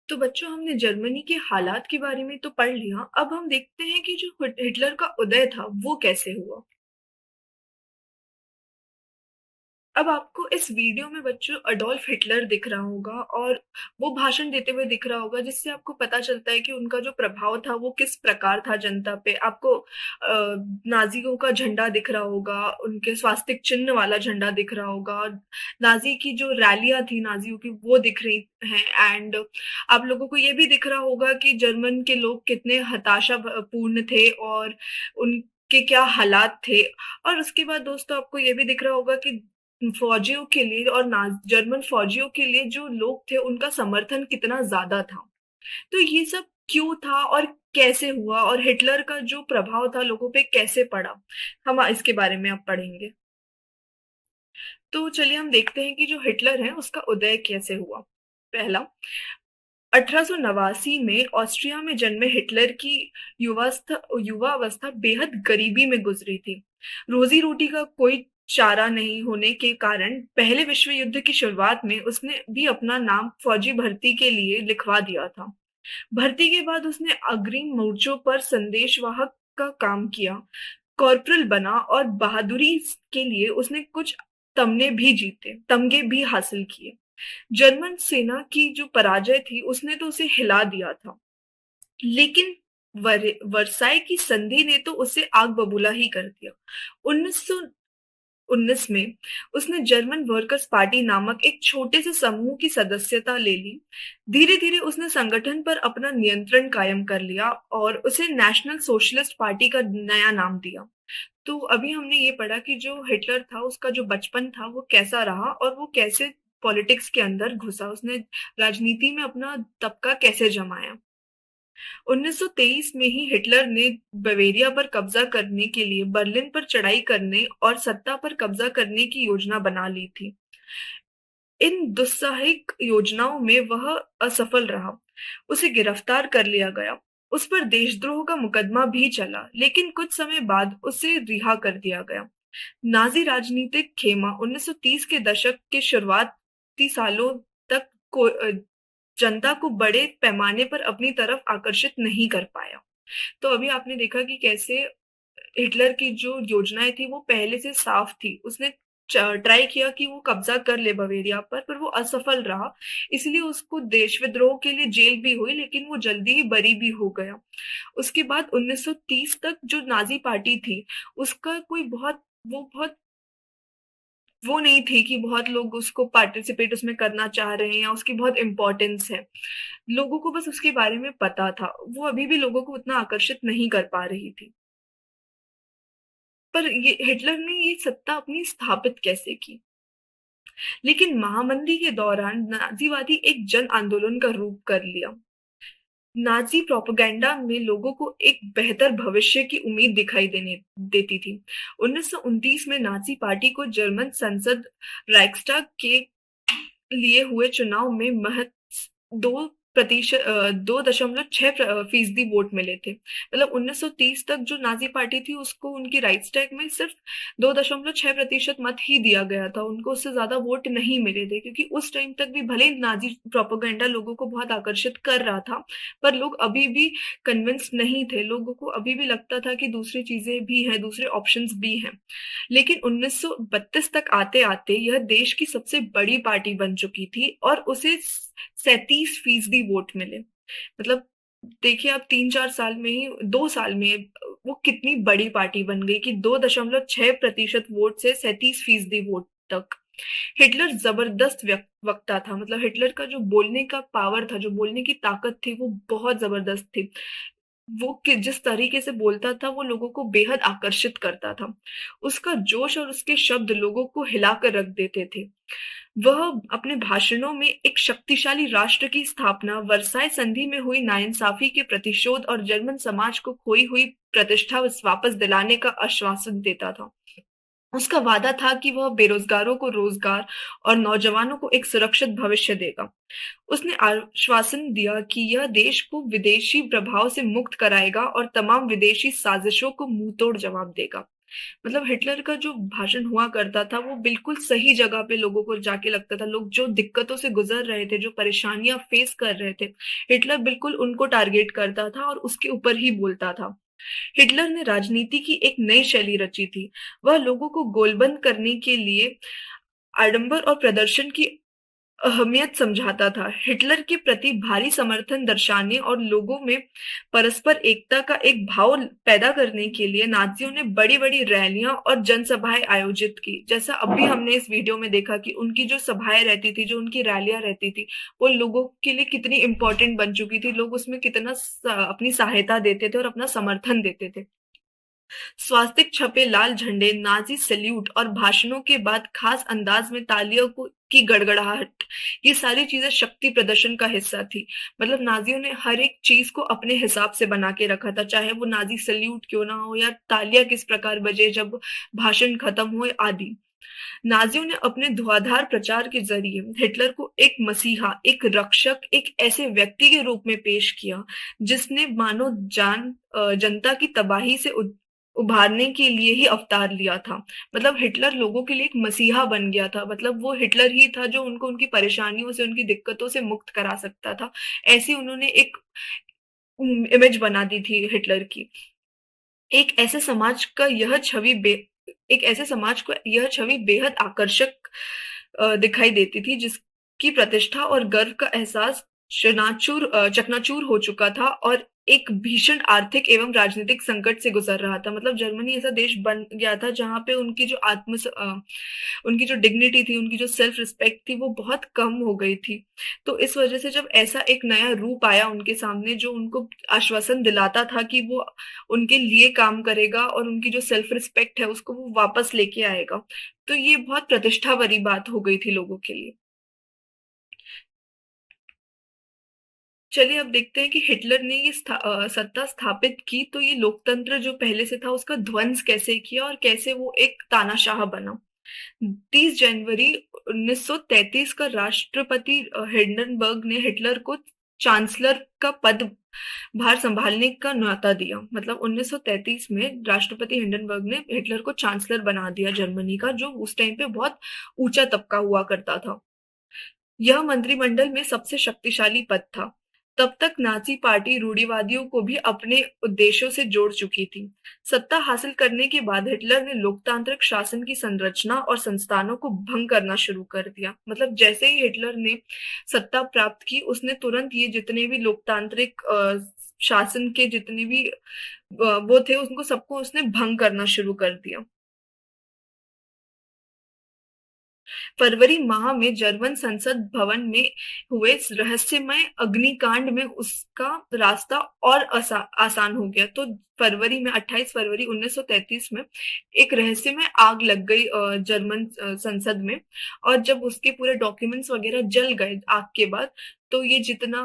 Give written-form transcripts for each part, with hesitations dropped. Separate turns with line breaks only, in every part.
तो बच्चों, हमने जर्मनी के हालात के बारे में तो पढ़ लिया। अब हम देखते हैं कि जो हिटलर का उदय था वो कैसे हुआ। अब आपको इस वीडियो में बच्चों अडोल्फ हिटलर दिख रहा होगा और वो भाषण देते हुए दिख रहा होगा, जिससे आपको पता चलता है कि उनका जो प्रभाव था वो किस प्रकार था जनता पे। आपको नाजियों का झंडा दिख रहा होगा, उनके स्वास्तिक चिन्ह वाला झंडा दिख रहा होगा, और नाजी की जो रैलियां थी नाजियों की वो दिख रही हैं। एंड आप लोगों को ये भी दिख रहा होगा कि जर्मन के लोग कितने हताशा पूर्ण थे और उनके क्या हालात थे। और उसके बाद दोस्तों आपको ये भी दिख रहा होगा कि फौजियों के लिए और जर्मन फौजियों के लिए जो लोग थे उनका समर्थन कितना ज्यादा था। तो ये सब क्यों था और कैसे हुआ, और हिटलर का जो प्रभाव था लोगों पे कैसे पड़ा, हम इसके बारे में अब पढ़ेंगे। तो चलिए हम देखते हैं कि जो हिटलर है उसका उदय कैसे हुआ। पहला, 1889 में ऑस्ट्रिया में जन्मे हिटलर की युवा अवस्था बेहद गरीबी में गुजरी थी। रोजी रोटी का कोई चारा नहीं होने के कारण पहले विश्व युद्ध की शुरुआत में उसने भी अपना नाम फौजी भर्ती के लिए लिखवा दिया था। भर्ती के बाद उसने अग्रिम मोर्चों पर संदेशवाहक का काम किया, कॉर्पोरल बना और बहादुरी के लिए उसने कुछ तमगे भी हासिल किए। जर्मन सेना की जो पराजय थी उसने तो उसे हिला दिया था, लेकिन वर्साई की संधि ने तो उसे आग बबूला ही कर दिया। 1919 में उसने जर्मन वर्कर्स पार्टी नामक एक छोटे से समूह की सदस्यता ले ली। धीरे धीरे उसने संगठन पर अपना नियंत्रण कायम कर लिया और उसे नेशनल सोशलिस्ट पार्टी का नया नाम दिया। तो अभी हमने ये पढ़ा कि जो हिटलर था उसका जो बचपन था वो कैसा रहा और वो कैसे पॉलिटिक्स के अंदर घुसा, उसने राजनीति में अपना तबका कैसे जमाया। 1923 में ही हिटलर ने बवेरिया पर कब्जा करने के लिए बर्लिन पर चढ़ाई करने और सत्ता पर कब्जा करने की योजना बना ली थी। इन दुस्साहसिक योजनाओं में वह असफल रहा। उसे गिरफ्तार कर लिया गया। उस पर देशद्रोह का मुकदमा भी चला, लेकिन कुछ समय बाद उसे रिहा कर दिया गया। नाजी राजनीतिक खेमा 1930 के दशक के शुरुआती सालों तक जनता को बड़े पैमाने पर अपनी तरफ आकर्षित नहीं कर पाया। तो अभी आपने देखा कि कैसे हिटलर की जो योजनाएं थी वो पहले से साफ थी। उसने ट्राई किया कि वो कब्जा कर ले बवेरिया पर वो असफल रहा। इसलिए उसको देशविद्रोह के लिए जेल भी हुई, लेकिन वो जल्दी ही बरी भी हो गया। उसके बाद 1930 तक जो नाजी पार्टी थी उसका कोई बहुत वो नहीं थी कि बहुत लोग उसको पार्टिसिपेट उसमें करना चाह रहे हैं या उसकी बहुत इंपॉर्टेंस है। लोगों को बस उसके बारे में पता था, वो अभी भी लोगों को उतना आकर्षित नहीं कर पा रही थी। पर ये हिटलर ने ये सत्ता अपनी स्थापित कैसे की। लेकिन महामंदी के दौरान नाजीवादी एक जन आंदोलन का रूप कर लिया। नाजी प्रोपेगेंडा में लोगों को एक बेहतर भविष्य की उम्मीद दिखाई देने देती थी। 1929 में नाजी पार्टी को जर्मन संसद राइक्सटाग के लिए हुए चुनाव में महज 2.6% वोट मिले थे। मतलब 1930 तक जो नाजी पार्टी थी उसको उनकी राइक्सटैग में सिर्फ 2.6% मत ही दिया गया था, उनको उससे ज्यादा वोट नहीं मिले थे, क्योंकि उस टाइम तक भी भले ही नाजी प्रोपेगेंडा लोगों को बहुत आकर्षित कर रहा था, पर लोग अभी भी कन्विंस नहीं थे। लोगों को अभी भी लगता था कि दूसरी चीजें भी हैं, दूसरे ऑप्शंस भी हैं। लेकिन 1932 तक आते आते यह देश की सबसे बड़ी पार्टी बन चुकी थी और उसे 37% वोट मिले। मतलब देखिए आप 3-4 साल में ही, 2 साल में वो कितनी बड़ी पार्टी बन गई कि 2.6% वोट से 37% वोट तक। हिटलर जबरदस्त वक्ता था। मतलब हिटलर का जो बोलने का पावर था, जो बोलने की ताकत थी, वो बहुत जबरदस्त थी। वो जिस तरीके से बोलता था वो लोगों को बेहद आकर्षित करता था। उसका जोश और उसके शब्द लोगों को हिलाकर रख देते थे। वह अपने भाषणों में एक शक्तिशाली राष्ट्र की स्थापना, वर्साई संधि में हुई नाइंसाफी के प्रतिशोध और जर्मन समाज को खोई हुई प्रतिष्ठा वापस दिलाने का आश्वासन देता था। उसका वादा था कि वह बेरोजगारों को रोजगार और नौजवानों को एक सुरक्षित भविष्य देगा। उसने आश्वासन दिया कि यह देश को विदेशी प्रभाव से मुक्त कराएगा और तमाम विदेशी साजिशों को मुंहतोड़ जवाब देगा। मतलब हिटलर का जो भाषण हुआ करता था वो बिल्कुल सही जगह पे लोगों को जाके लगता था। लोग जो दिक्कतों से गुजर रहे थे, जो परेशानियां फेस कर रहे थे, हिटलर बिल्कुल उनको टारगेट करता था और उसके ऊपर ही बोलता था। हिटलर ने राजनीति की एक नई शैली रची थी। वह लोगों को गोलबंद करने के लिए आडंबर और प्रदर्शन की अहमियत समझाता था। हिटलर के प्रति भारी समर्थन दर्शाने और लोगों में परस्पर एकता का एक भाव पैदा करने के लिए नाजियों ने बड़ी-बड़ी रैलियां और जनसभाएं आयोजित की। जैसा अभी हमने इस वीडियो में देखा कि उनकी जो सभाएं रहती थी, जो उनकी रैलियां रहती थी, वो लोगों के लिए कितनी इम्पोर्टेंट बन चुकी थी। लोग उसमें कितना अपनी सहायता देते थे और अपना समर्थन देते थे। स्वास्तिक छपे लाल झंडे, नाजी सैल्यूट और भाषणों के बाद खास अंदाज में तालियों की गड़गड़ाहट, ये सारी चीजें शक्ति प्रदर्शन का हिस्सा थी। मतलब नाजियों ने हर एक चीज को अपने हिसाब से बना के रखा था, चाहे वो नाजी सैल्यूट क्यों ना हो या तालियां किस प्रकार बजे जब भाषण खत्म हुए आदि। नाजियों ने अपने धुआंधार प्रचार के जरिए हिटलर को एक मसीहा, एक रक्षक, एक ऐसे व्यक्ति के रूप में पेश किया जिसने जनता की तबाही से उभारने के लिए ही अवतार लिया था। मतलब हिटलर लोगों के लिए एक मसीहा बन गया था। मतलब वो हिटलर ही था जो उनको उनकी परेशानियों से, उनकी दिक्कतों से मुक्त करा सकता था। ऐसी उन्होंने एक इमेज बना दी थी हिटलर की। एक ऐसे समाज का यह छवि बे एक ऐसे समाज को यह छवि बेहद आकर्षक दिखाई देती थी, जिसकी प्रतिष्ठा और गर्व का एहसास चकनाचूर हो चुका था और एक भीषण आर्थिक एवं राजनीतिक संकट से गुजर रहा था। मतलब जर्मनी ऐसा देश बन गया था जहाँ पे उनकी जो डिग्निटी थी, उनकी जो सेल्फ रिस्पेक्ट थी, वो बहुत कम हो गई थी। तो इस वजह से जब ऐसा एक नया रूप आया उनके सामने जो उनको आश्वासन दिलाता था कि वो उनके लिए काम करेगा और उनकी जो सेल्फ रिस्पेक्ट है उसको वो वापस लेके आएगा, तो ये बहुत प्रतिष्ठा भरी बात हो गई थी लोगों के लिए। चलिए अब देखते हैं कि हिटलर ने सत्ता स्थापित की तो ये लोकतंत्र जो पहले से था उसका ध्वंस कैसे किया और कैसे वो एक तानाशाह बना। 30 जनवरी 1933 का राष्ट्रपति हिंडनबर्ग ने हिटलर को चांसलर का पद भार संभालने का न्योता दिया। मतलब 1933 में राष्ट्रपति हिंडनबर्ग ने हिटलर को चांसलर बना दिया जर्मनी का, जो उस टाइम पे बहुत ऊंचा तबका हुआ करता था। यह मंत्रिमंडल में सबसे शक्तिशाली पद था। तब तक नाजी पार्टी रूढ़िवादियों को भी अपने उद्देश्यों से जोड़ चुकी थी। सत्ता हासिल करने के बाद हिटलर ने लोकतांत्रिक शासन की संरचना और संस्थानों को भंग करना शुरू कर दिया। मतलब जैसे ही हिटलर ने सत्ता प्राप्त की, उसने तुरंत ये जितने भी लोकतांत्रिक शासन के जितने भी वो थे, उनको सबको उसने भंग करना शुरू कर दिया। फरवरी माह में जर्मन संसद भवन में हुए रहस्यमय अग्निकांड में उसका रास्ता और आसान हो गया। तो फरवरी में 28 फरवरी 1933 में एक रहस्यमय आग लग गई जर्मन संसद में। और जब उसके पूरे डॉक्यूमेंट्स वगैरह जल गए आग के बाद, तो ये जितना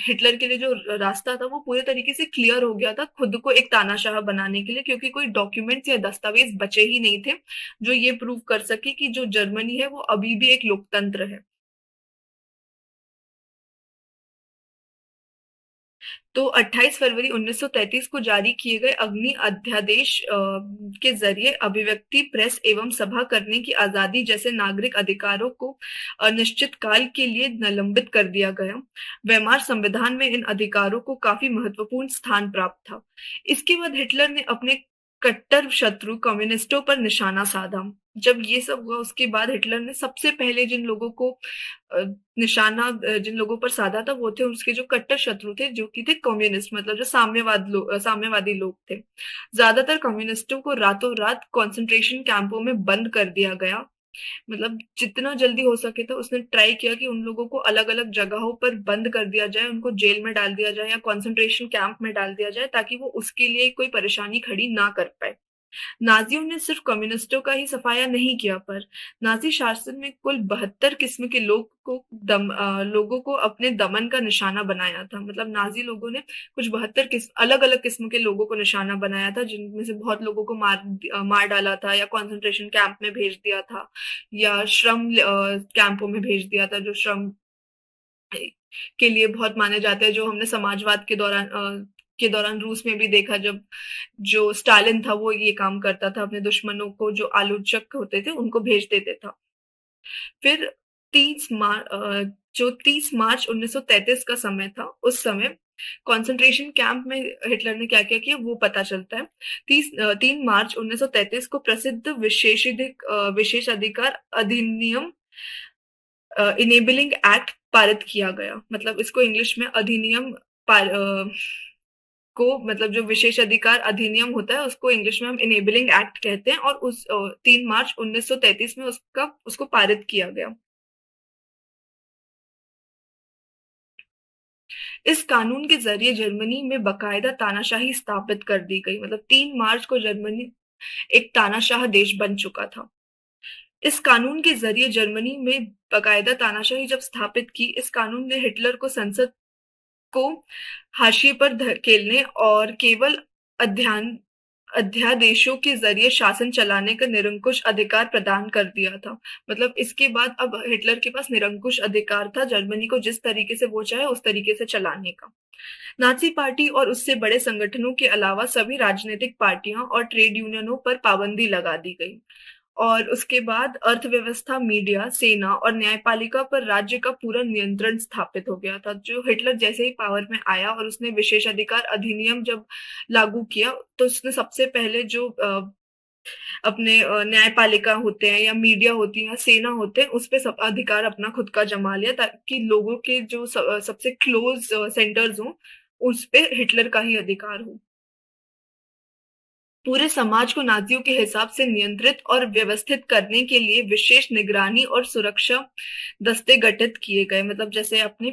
हिटलर के लिए जो रास्ता था वो पूरे तरीके से क्लियर हो गया था खुद को एक तानाशाह बनाने के लिए, क्योंकि कोई डॉक्यूमेंट्स या दस्तावेज बचे ही नहीं थे जो ये प्रूव कर सके कि जो जर्मनी है वो अभी भी एक लोकतंत्र है। तो 28 फरवरी 1933 को जारी किए गए अग्नि अध्यादेश के जरिए अभिव्यक्ति, प्रेस एवं सभा करने की आजादी जैसे नागरिक अधिकारों को अनिश्चित काल के लिए निलंबित कर दिया गया। वेमार संविधान में इन अधिकारों को काफी महत्वपूर्ण स्थान प्राप्त था। इसके बाद हिटलर ने अपने कट्टर शत्रु कम्युनिस्टों पर निशाना साधा। जब ये सब हुआ उसके बाद हिटलर ने सबसे पहले अ, जिन लोगों पर साधा था वो थे उसके जो कट्टर शत्रु थे, जो कि थे कम्युनिस्ट। मतलब जो साम्यवादी लोग थे। ज्यादातर कम्युनिस्टों को रातों रात कंसंट्रेशन कैंपों में बंद कर दिया गया। मतलब जितना जल्दी हो सके था उसने ट्राई किया कि उन लोगों को अलग अलग जगहों पर बंद कर दिया जाए, उनको जेल में डाल दिया जाए या कंसंट्रेशन कैंप में डाल दिया जाए, ताकि वो उसके लिए कोई परेशानी खड़ी ना कर पाए। नाजियों ने सिर्फ कम्युनिस्टों का ही सफाया नहीं किया, पर नाजी शासन में कुल 72 किस्म के लोगों को अपने दमन का निशाना बनाया था। मतलब नाजी लोगों ने कुछ 72 अलग अलग किस्म के लोगों को निशाना बनाया था, जिनमें से बहुत लोगों को मार डाला था या कॉन्सेंट्रेशन कैंप में भेज दिया था या श्रम कैंपों में भेज दिया था, जो श्रम के लिए बहुत माने जाते हैं, जो हमने समाजवाद के दौरान के दौरान रूस में भी देखा, जब जो स्टालिन था वो ये काम करता था, अपने दुश्मनों को, जो आलोचक होते थे उनको भेज देते था। फिर 30 मार जो 30 मार्च 1933 का समय था, उस समय कंसंट्रेशन कैंप में हिटलर ने क्या-क्या किया वो पता चलता है। 3 मार्च 1933 को प्रसिद्ध विशेषाधिकार अधिनियम इनेबलिंग एक्ट पारित किया गया। मतलब इसको इंग्लिश में अधिनियम को, मतलब जो विशेषाधिकार अधिनियम होता है उसको इंग्लिश में हम इनेबलिंग एक्ट कहते हैं, और उस 3 मार्च 1933 में उसको पारित किया गया। इस कानून के जरिए जर्मनी में बकायदा तानाशाही स्थापित कर दी गई। मतलब 3 मार्च को जर्मनी एक तानाशाह देश बन चुका था। इस कानून के जरिए जर्मनी में बकायदा तानाशाही जब स्थापित की, इस कानून ने हिटलर को संसद को हाशिए पर धकेलने और केवल अध्यान अध्यादेशों के जरिए शासन चलाने का निरंकुश अधिकार प्रदान कर दिया था। मतलब इसके बाद अब हिटलर के पास निरंकुश अधिकार था जर्मनी को जिस तरीके से वो चाहे उस तरीके से चलाने का। नाजी पार्टी और उससे बड़े संगठनों के अलावा सभी राजनीतिक पार्टियां और ट्रेड यूनियनों पर पाबंदी लगा दी गई। और उसके बाद अर्थव्यवस्था, मीडिया, सेना और न्यायपालिका पर राज्य का पूरा नियंत्रण स्थापित हो गया था। जो हिटलर जैसे ही पावर में आया और उसने विशेषाधिकार अधिनियम जब लागू किया, तो उसने सबसे पहले जो अपने न्यायपालिका होते हैं या मीडिया होती है या सेना होते हैं, उस पे सब अधिकार अपना खुद का जमा लिया, ताकि लोगों के जो सबसे क्लोज सेंटर्स हों, उस पे हिटलर का ही अधिकार हो। पूरे समाज को नाजियों के हिसाब से नियंत्रित और व्यवस्थित करने के लिए विशेष निगरानी और सुरक्षा दस्ते गठित किए गए। मतलब जैसे आपने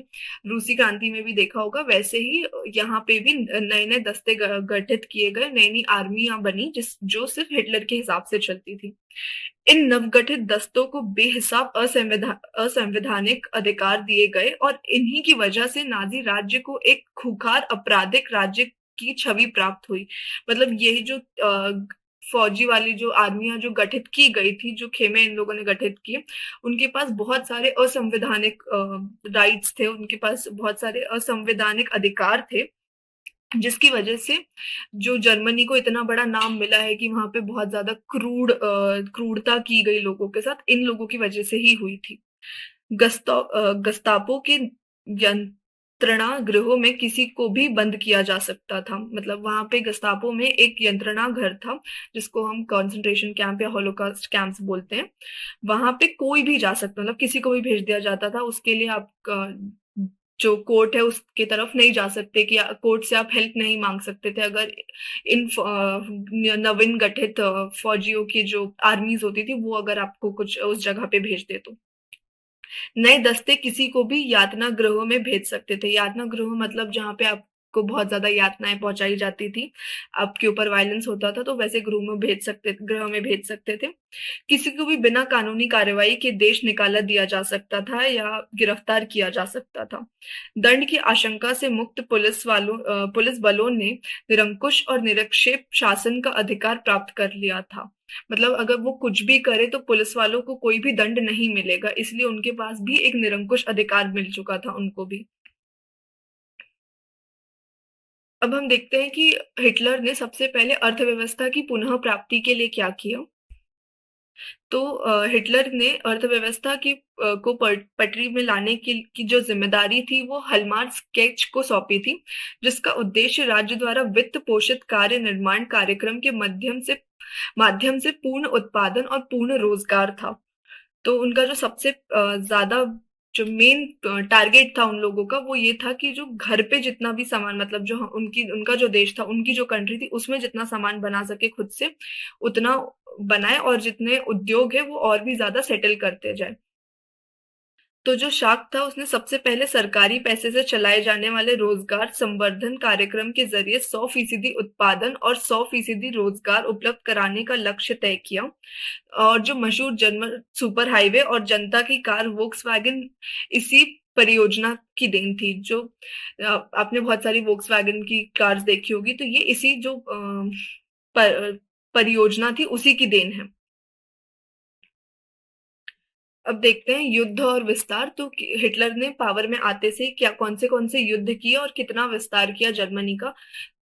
रूसी क्रांति में भी देखा होगा, वैसे ही यहाँ पे भी नए नए दस्ते गठित किए गए, नई नई आर्मियां बनी जो सिर्फ हिटलर के हिसाब से चलती थी। इन नवगठित दस्तों को बेहिसाब असंवैधानिक अधिकार दिए गए और इन्हीं की वजह से नाजी राज्य को एक खूंखार आपराधिक राज्य की छवि प्राप्त हुई। मतलब यही जो फौजी वाली जो आर्मियां जो गठित की गई थी, जो खेमे इन लोगों ने गठित किए, उनके पास बहुत सारे असंवैधानिक राइट्स थे, उनके पास बहुत सारे असंवैधानिक अधिकार थे, जिसकी वजह से जो जर्मनी को इतना बड़ा नाम मिला है कि वहां पे बहुत ज्यादा क्रूरता की गई लोगों के साथ, इन लोगों की वजह से ही हुई थी। गस्तापो के यंत्रणा गृहों में किसी को भी बंद किया जा सकता था। मतलब वहां पे गस्तापो में एक यंत्रणा घर था, जिसको हम कंसंट्रेशन कैंप या हॉलोकास्ट कैंप्स बोलते हैं। वहां पे कोई भी जा सकता, मतलब किसी को भी भेज दिया जाता था। उसके लिए आप जो कोर्ट है उसके तरफ नहीं जा सकते, कि कोर्ट से आप हेल्प नहीं मांग सकते थे अगर इन नवीन गठित फौजियों की जो आर्मीज होती थी वो अगर आपको कुछ उस जगह पे भेज दे तो। नए दस्ते किसी को भी यातना गृहों में भेज सकते थे। यातना गृह मतलब जहाँ पे आपको बहुत ज्यादा यातनाएं पहुंचाई जाती थी, आपके ऊपर वायलेंस होता था, तो वैसे गृह में भेज सकते थे। किसी को भी बिना कानूनी कार्रवाई के देश निकाला दिया जा सकता था या गिरफ्तार किया जा सकता था। दंड की आशंका से मुक्त पुलिस बलों ने निरंकुश और निरक्षेप शासन का अधिकार प्राप्त कर लिया था। मतलब अगर वो कुछ भी करे तो पुलिस वालों को कोई भी दंड नहीं मिलेगा, इसलिए उनके पास भी एक निरंकुश अधिकार मिल चुका था उनको भी। अब हम देखते हैं कि हिटलर ने सबसे पहले अर्थव्यवस्था की पुनः प्राप्ति के लिए क्या किया। तो हिटलर ने अर्थव्यवस्था को पटरी में लाने की जो जिम्मेदारी थी वो हलमार्क स्केच को सौंपी थी, जिसका उद्देश्य राज्य द्वारा वित्त पोषित कार्य निर्माण कार्यक्रम के माध्यम से पूर्ण उत्पादन और पूर्ण रोजगार था। तो उनका जो सबसे ज्यादा जो मेन टारगेट था उन लोगों का, वो ये था कि जो घर पे जितना भी सामान, मतलब जो उनका जो देश था, उनकी जो कंट्री थी, उसमें जितना सामान बना सके खुद से उतना बनाए, और जितने उद्योग है वो और भी ज्यादा सेटल करते जाए। तो जो शाक था उसने सबसे पहले सरकारी पैसे से चलाए जाने वाले रोजगार संवर्धन कार्यक्रम के जरिए 100% उत्पादन और 100% रोजगार उपलब्ध कराने का लक्ष्य तय किया। और जो मशहूर जर्मन सुपर हाईवे और जनता की कार वोक्सवैगन इसी परियोजना की देन थी। जो आपने बहुत सारी वोक्सवैगन की कार्स देखी होगी, तो ये इसी जो परियोजना थी उसी की देन है। अब देखते हैं युद्ध और विस्तार। तो हिटलर ने पावर में आते से क्या कौन से युद्ध किए और कितना विस्तार किया जर्मनी का।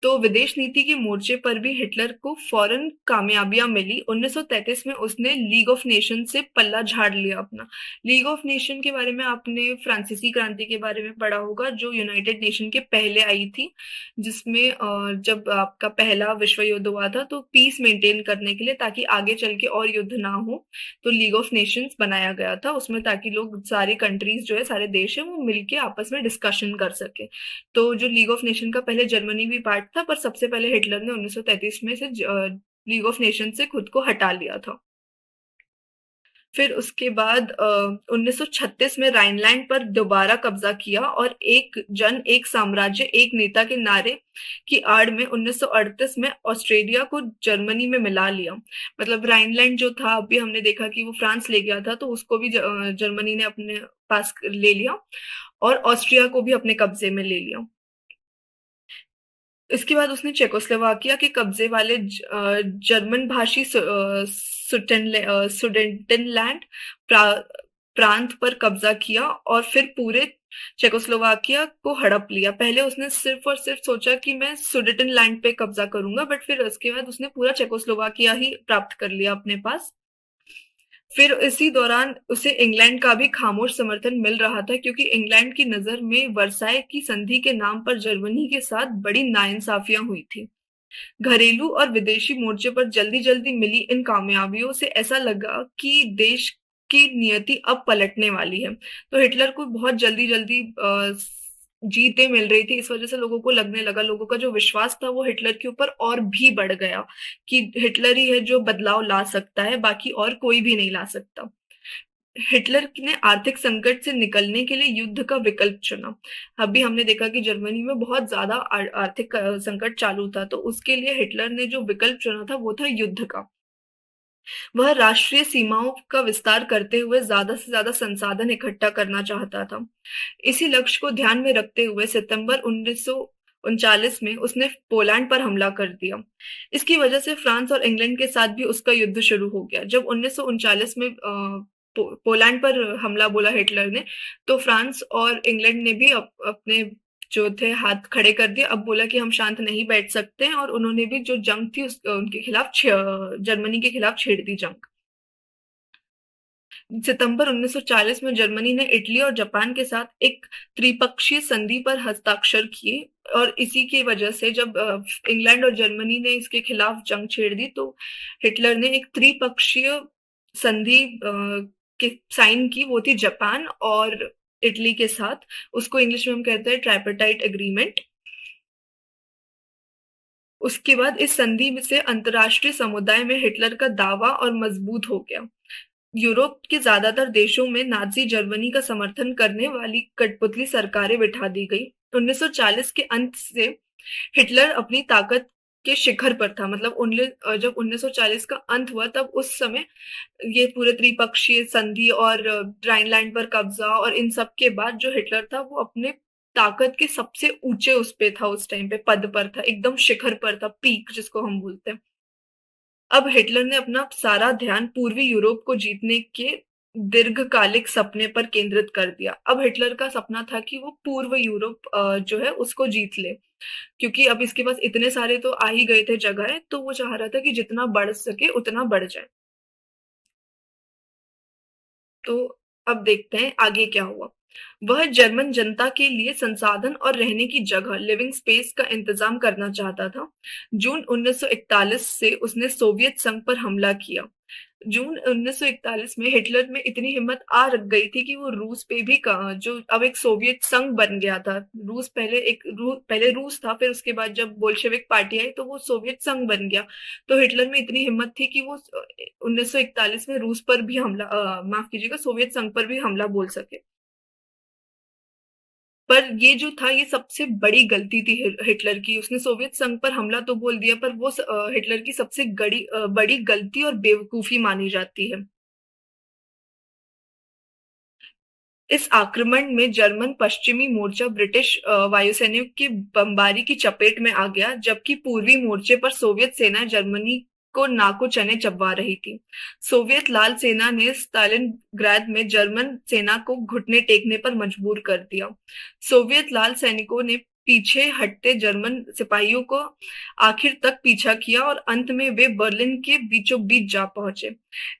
तो विदेश नीति के मोर्चे पर भी हिटलर को फौरन कामयाबियां मिली। 1933 में उसने लीग ऑफ नेशन से पल्ला झाड़ लिया अपना। लीग ऑफ नेशन के बारे में आपने फ्रांसीसी क्रांति के बारे में पढ़ा होगा, जो यूनाइटेड नेशन के पहले आई थी, जिसमें जब आपका पहला विश्व युद्ध हुआ था तो पीस मेंटेन करने के लिए, ताकि आगे चल के और युद्ध ना हो, तो लीग ऑफ नेशंस बनाया गया था उसमें, ताकि लोग सारे कंट्रीज जो है, सारे देश है, वो मिलके आपस में डिस्कशन कर सके। तो जो लीग ऑफ नेशन का पहले जर्मनी भी पार्ट था, पर सबसे पहले हिटलर ने 1933 में से लीग ऑफ नेशन से खुद को हटा लिया था। फिर उसके बाद 1936 में राइनलैंड पर दोबारा कब्जा किया और एक जन एक साम्राज्य एक नेता के नारे की आड़ में 1938 में ऑस्ट्रेलिया को जर्मनी में मिला लिया। मतलब राइनलैंड जो था, अभी हमने देखा कि वो फ्रांस ले गया था, तो उसको भी जर्मनी ने अपने पास ले लिया और ऑस्ट्रिया को भी अपने कब्जे में ले लिया। इसके बाद उसने चेकोस्लोवाकिया के कब्जे वाले जर्मन भाषी सुडेटेनलैंड प्रांत पर कब्जा किया और फिर पूरे चेकोस्लोवाकिया को हड़प लिया। पहले उसने सिर्फ और सिर्फ सोचा कि मैं सुडेटेनलैंड पे कब्जा करूंगा, बट फिर उसके बाद उसने पूरा चेकोस्लोवाकिया ही प्राप्त कर लिया अपने पास। फिर इसी दौरान उसे इंग्लैंड का भी खामोश समर्थन मिल रहा था, क्योंकि इंग्लैंड की नजर में वर्साई की संधि के नाम पर जर्मनी के साथ बड़ी नाइंसाफियां हुई थी। घरेलू और विदेशी मोर्चे पर जल्दी जल्दी मिली इन कामयाबियों से ऐसा लगा कि देश की नियति अब पलटने वाली है। तो हिटलर को बहुत जल्दी जल्दी जीतें मिल रही थी, इस वजह से लोगों को लगने लगा, लोगों का जो विश्वास था वो हिटलर के ऊपर और भी बढ़ गया कि हिटलर ही है जो बदलाव ला सकता है, बाकी और कोई भी नहीं ला सकता। हिटलर ने आर्थिक संकट से निकलने के लिए युद्ध का विकल्प चुना। अभी हमने देखा कि जर्मनी में बहुत ज्यादा आर्थिक संकट चालू था, तो उसके लिए हिटलर ने जो विकल्प चुना था वो था युद्ध का। वह राष्ट्रीय सीमाओं का विस्तार करते हुए ज्यादा से ज्यादा संसाधन इकट्ठा करना चाहता था। इसी लक्ष्य को ध्यान में रखते हुए सितंबर 1939 में उसने पोलैंड पर हमला कर दिया। इसकी वजह से फ्रांस और इंग्लैंड के साथ भी उसका युद्ध शुरू हो गया। जब 1939 में पोलैंड पर हमला बोला हिटलर ने, तो फ्रांस और इंग्लैंड ने भी अपने जो थे हाथ खड़े कर दिए। अब बोला कि हम शांत नहीं बैठ सकते हैं, और उन्होंने भी जो जंग थी उनके खिलाफ जर्मनी के खिलाफ छेड़ दी जंग। सितंबर 1940 में जर्मनी ने इटली और जापान के साथ एक त्रिपक्षीय संधि पर हस्ताक्षर किए, और इसी की वजह से जब इंग्लैंड और जर्मनी ने इसके खिलाफ जंग छेड़ दी, तो हिटलर ने एक त्रिपक्षीय संधि के साइन की, वो थी जापान और इटली के साथ। उसको इंग्लिश में हम कहते हैं ट्राइपार्टाइट एग्रीमेंट। उसके बाद इस संधि से अंतर्राष्ट्रीय समुदाय में हिटलर का दावा और मजबूत हो गया। यूरोप के ज्यादातर देशों में नाजी जर्मनी का समर्थन करने वाली कठपुतली सरकारें बिठा दी गई। 1940 के अंत से हिटलर अपनी ताकत के शिखर पर था। मतलब जब 1940 का अंत हुआ, तब उस समय ये पूरे त्रिपक्षीय संधि और राइनलैंड पर कब्जा और इन सब के बाद जो हिटलर था, वो अपने ताकत के सबसे ऊंचे उस पे था, उस टाइम पे पद पर था, एकदम शिखर पर था, पीक जिसको हम बोलते हैं। अब हिटलर ने अपना सारा ध्यान पूर्वी यूरोप को जीतने के दीर्घकालिक सपने पर केंद्रित कर दिया। अब हिटलर का सपना था कि वो पूर्व यूरोप जो है उसको जीत ले, क्योंकि अब इसके पास इतने सारे तो आ ही गए थे जगह, तो वो चाह रहा था कि जितना बढ़ सके उतना बढ़ जाए। तो अब देखते हैं आगे क्या हुआ। वह जर्मन जनता के लिए संसाधन और रहने की जगह, लिविंग स्पेस का इंतजाम करना चाहता था। जून 1941 से उसने सोवियत संघ पर हमला किया। जून 1941 में हिटलर में इतनी हिम्मत आ गई थी कि वो रूस पे भी जो अब एक सोवियत संघ बन गया था। रूस पहले रूस था, फिर उसके बाद जब बोल्शेविक पार्टी आई तो वो सोवियत संघ बन गया। तो हिटलर में इतनी हिम्मत थी कि वो 1941 में रूस पर भी हमला, माफ कीजिएगा, सोवियत संघ पर भी हमला बोल सके। पर ये जो था, ये सबसे बड़ी गलती थी हिटलर की। उसने सोवियत संघ पर हमला तो बोल दिया, पर वो हिटलर की सबसे बड़ी गलती और बेवकूफी मानी जाती है। इस आक्रमण में जर्मन पश्चिमी मोर्चा ब्रिटिश वायुसैनिक की बमबारी की चपेट में आ गया, जबकि पूर्वी मोर्चे पर सोवियत सेना जर्मनी को नाको चने चबवा रही थी। सोवियत लाल सेना ने स्टालिनग्राद में जर्मन सेना को घुटने टेकने पर मजबूर कर दिया। सोवियत लाल सैनिकों ने पीछे हटते जर्मन सिपाहियों को आखिर तक पीछा किया और अंत में वे बर्लिन के बीचों बीच जा पहुंचे।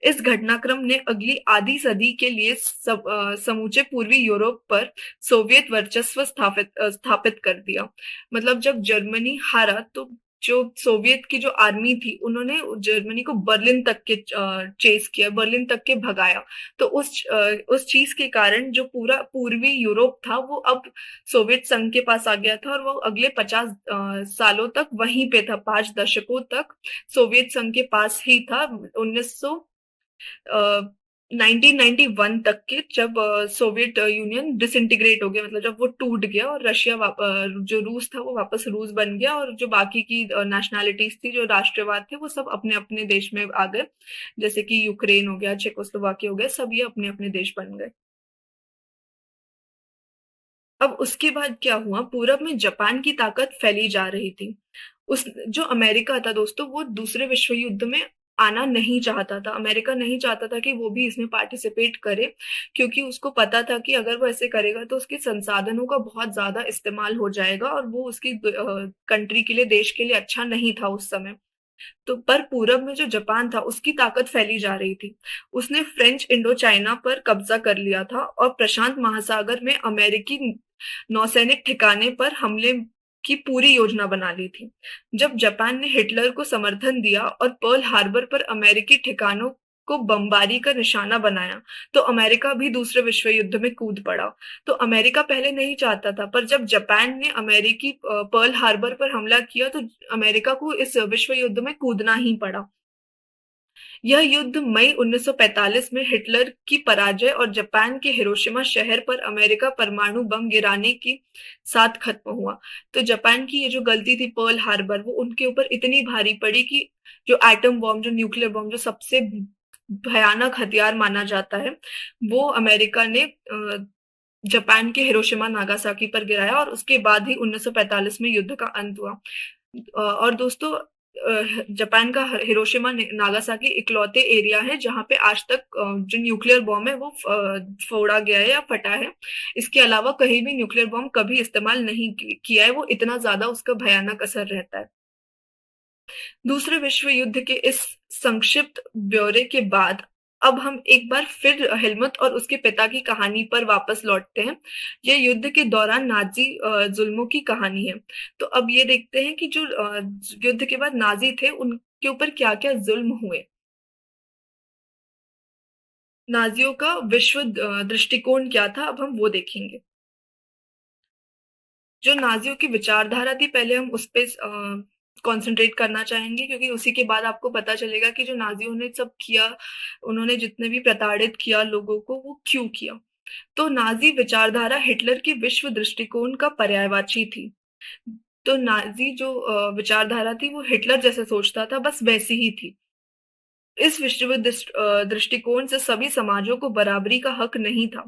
इस घटनाक्रम ने अगली आधी सदी के लिए समूचे पूर्वी यूरोप पर सोवियत वर्चस्व स्थापित कर दिया। मतलब जब जर्मनी हारा तो जो सोवियत की जो आर्मी थी उन्होंने जर्मनी को बर्लिन तक के चेस किया, बर्लिन तक के भगाया। तो उस चीज के कारण जो पूरा पूर्वी यूरोप था वो अब सोवियत संघ के पास आ गया था और वो अगले 50 सालों तक वहीं पे था, 5 दशकों तक सोवियत संघ के पास ही था। 1991 तक के, जब सोवियत यूनियन डिसइंटीग्रेट हो गया, मतलब जब वो टूट गया और रशिया जो रूस था वो वापस रूस बन गया और जो बाकी की नेशनैलिटीज थी, जो राष्ट्रवाद थे, वो सब अपने अपने देश में आ गए। जैसे कि यूक्रेन हो गया, चेकोस्लोवाकिया हो गया, सब ये अपने अपने देश बन गए। अब उसके बाद क्या हुआ, पूरब में जापान की ताकत फैली जा रही थी। उस जो अमेरिका था दोस्तों, वो दूसरे विश्व युद्ध में आना नहीं चाहता था। अमेरिका नहीं चाहता था कि वो भी इसमें पार्टिसिपेट करे, क्योंकि उसको पता था कि अगर वो ऐसे करेगा तो उसके संसाधनों का बहुत ज्यादा इस्तेमाल हो जाएगा और वो उसकी कंट्री के लिए, देश के लिए अच्छा नहीं था उस समय। तो पर पूरब में जो जापान था उसकी ताकत फैली जा रही थी। उसने फ्रेंच इंडो चाइना पर कब्जा कर लिया था और प्रशांत महासागर में अमेरिकी नौसैनिक ठिकाने पर हमले की पूरी योजना बना ली थी। जब जापान ने हिटलर को समर्थन दिया और पर्ल हार्बर पर अमेरिकी ठिकानों को बमबारी का निशाना बनाया, तो अमेरिका भी दूसरे विश्व युद्ध में कूद पड़ा। तो अमेरिका पहले नहीं चाहता था, पर जब जापान ने अमेरिकी पर्ल हार्बर पर हमला किया तो अमेरिका को इस विश्व युद्ध में कूदना ही पड़ा। यह युद्ध मई 1945 में हिटलर की पराजय और जापान के हिरोशिमा शहर पर अमेरिका परमाणु बम गिराने के साथ खत्म हुआ। तो जापान की ये जो गलती थी पर्ल हार्बर, वो उनके ऊपर इतनी भारी पड़ी कि जो एटम बॉम्ब, जो न्यूक्लियर बॉम्ब, जो सबसे भयानक हथियार माना जाता है, वो अमेरिका ने जापान के हिरोशिमा नागासाकी पर गिराया और उसके बाद ही 1945 में युद्ध का अंत हुआ। और दोस्तों, जापान का हिरोशिमा नागासाकी इकलौते एरिया है जहां पे आज तक जो न्यूक्लियर बॉम्ब है वो फोड़ा गया है या फटा है। इसके अलावा कहीं भी न्यूक्लियर बॉम्ब कभी इस्तेमाल नहीं किया है, वो इतना ज्यादा उसका भयानक असर रहता है। दूसरे विश्व युद्ध के इस संक्षिप्त ब्यौरे के बाद अब हम एक बार फिर हेलमुट और उसके पिता की कहानी पर वापस लौटते हैं। यह युद्ध के दौरान नाजी जुल्मों की कहानी है। तो अब ये देखते हैं कि जो युद्ध के बाद नाजी थे उनके ऊपर क्या क्या जुल्म हुए। नाजियों का विश्व दृष्टिकोण क्या था, अब हम वो देखेंगे। जो नाजियों की विचारधारा थी, पहले हम उस पे कंसंट्रेट करना चाहेंगे, क्योंकि उसी के बाद आपको पता चलेगा कि जो नाजियों ने सब किया, उन्होंने जितने भी प्रताड़ित किया लोगों को, वो क्यों किया। तो नाजी विचारधारा हिटलर की विश्व दृष्टिकोण का पर्यायवाची थी। तो नाजी जो विचारधारा थी वो हिटलर जैसे सोचता था, बस वैसी ही थी। इस विश्व दृष्टिकोण से सभी समाजों को बराबरी का हक नहीं था।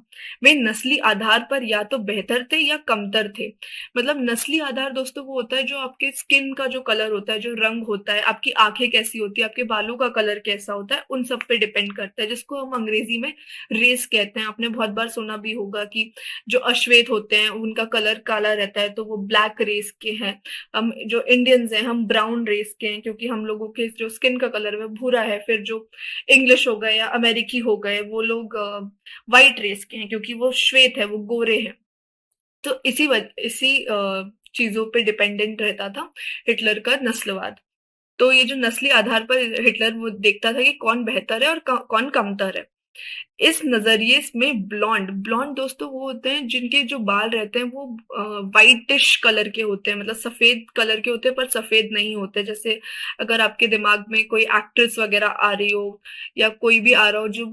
वे नस्ली आधार पर या तो बेहतर थे या कमतर थे। मतलब नस्ली आधार दोस्तों वो होता है जो आपके स्किन का जो कलर होता है, जो रंग होता है, आपकी आंखें कैसी होती है, आपके बालों का कलर कैसा होता है, उन सब पे डिपेंड करता है, जिसको हम अंग्रेजी में रेस कहते हैं। आपने बहुत बार सुना भी होगा कि जो अश्वेत होते हैं उनका कलर काला रहता है, तो वो ब्लैक रेस के हैं। हम जो इंडियंस हैं हम ब्राउन रेस के हैं, क्योंकि हम लोगों के जो स्किन का कलर है भूरा है। फिर जो इंग्लिश हो गए या अमेरिकी हो गए, वो लोग वाइट रेस के हैं, क्योंकि वो श्वेत है, वो गोरे हैं। तो इसी चीजों पे डिपेंडेंट रहता था हिटलर का नस्लवाद। तो ये जो नस्ली आधार पर हिटलर वो देखता था कि कौन बेहतर है और कौन कमतर है। इस नजरिए में ब्लॉन्ड ब्लॉन्ड दोस्तों वो होते हैं जिनके जो बाल रहते हैं वो वाइटिश कलर के होते हैं, मतलब सफेद कलर के होते हैं पर सफेद नहीं होते। जैसे अगर आपके दिमाग में कोई एक्ट्रेस वगैरह आ रही हो या कोई भी आ रहा हो जो